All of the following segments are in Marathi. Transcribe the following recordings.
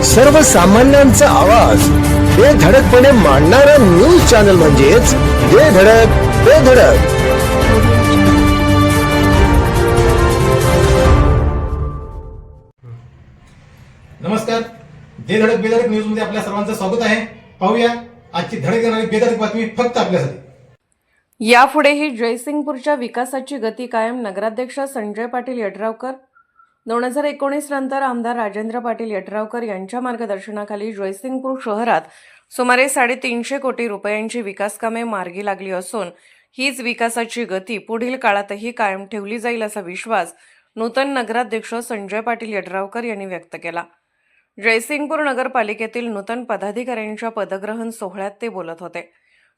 सर्वसामान्यांचा आवाज बेधडकपणे मांडणारा न्यूज चॅनल म्हणजेच बेधडक बेधडक. नमस्कार, धडक बेधडक न्यूज मध्ये आपल्या सर्वांचं स्वागत आहे. पाहूया आजची धडक देणारी बेधडक बातमी फक्त आपल्यासाठी. यापुढेही जयसिंगपूरच्या विकासाची गती कायम. नगराध्यक्ष संजय पाटील यड्रावकर. 2019 नंतर आमदार राजेंद्र पाटील यड्रावकर यांच्या मार्गदर्शनाखाली जयसिंगपूर शहरात सुमारे 350 कोटी रुपयांची विकासकामे मार्गी लागली असून हीच विकासाची गती पुढील काळातही कायम ठेवली जाईल असा विश्वास नूतन नगराध्यक्ष संजय पाटील यड्रावकर यांनी व्यक्त केला. जयसिंगपूर नगरपालिकेतील नूतन पदाधिकाऱ्यांच्या पदग्रहण सोहळ्यात ते बोलत होते.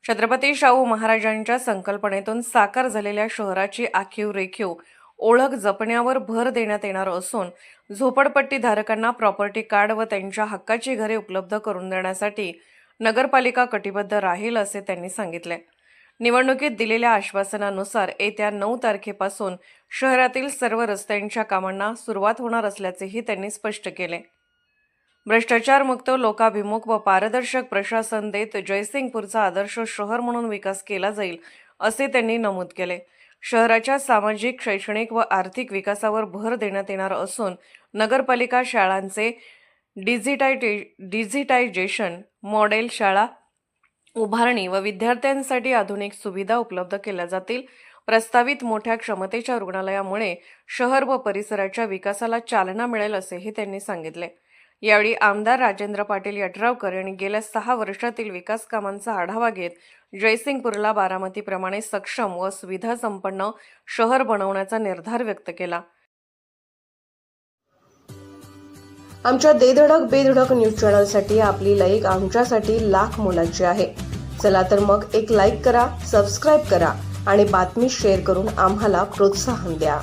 छत्रपती शाहू महाराजांच्या संकल्पनेतून साकार झालेल्या शहराची आखीव रेखीव ओळख जपण्यावर भर देण्यात येणार असून झोपडपट्टीधारकांना प्रॉपर्टी कार्ड व त्यांच्या हक्काची घरे उपलब्ध करून देण्यासाठी नगरपालिका कटिबद्ध राहील असे त्यांनी सांगितले. निवडणुकीत दिलेल्या आश्वासनानुसार येत्या 9 तारखेपासून शहरातील सर्व रस्त्यांच्या कामांना सुरुवात होणार असल्याचेही त्यांनी स्पष्ट केले. भ्रष्टाचारमुक्त, लोकाभिमुख व पारदर्शक प्रशासन देत जयसिंगपूरचा आदर्श शहर म्हणून विकास केला जाईल असे त्यांनी नमूद केले. शहराच्या सामाजिक, शैक्षणिक व आर्थिक विकासावर भर देण्यात येणार असून नगरपालिका शाळांचे डिजिटायझेशन, मॉडेल शाळा उभारणी व विद्यार्थ्यांसाठी आधुनिक सुविधा उपलब्ध केल्या जातील. प्रस्तावित मोठ्या क्षमतेच्या रुग्णालयामुळे शहर व परिसराच्या विकासाला चालना मिळेल असेही त्यांनी सांगितले. यावेळी आमदार राजेंद्र पाटील यड्रावकर यांनी गेल्या 6 वर्षातील विकास कामांचा आढावा घेत जयसिंगपूरला बारामतीप्रमाणे सक्षम व सुविधा संपन्न शहर बनवण्याचा निर्धार व्यक्त केला. आमच्या धडक बेधडक न्यूज चॅनलसाठी आपली लाईक आमच्यासाठी लाख मोलाची आहे. चला तर मग एक लाईक करा, सबस्क्राईब करा आणि बातमी शेअर करून आम्हाला प्रोत्साहन द्या.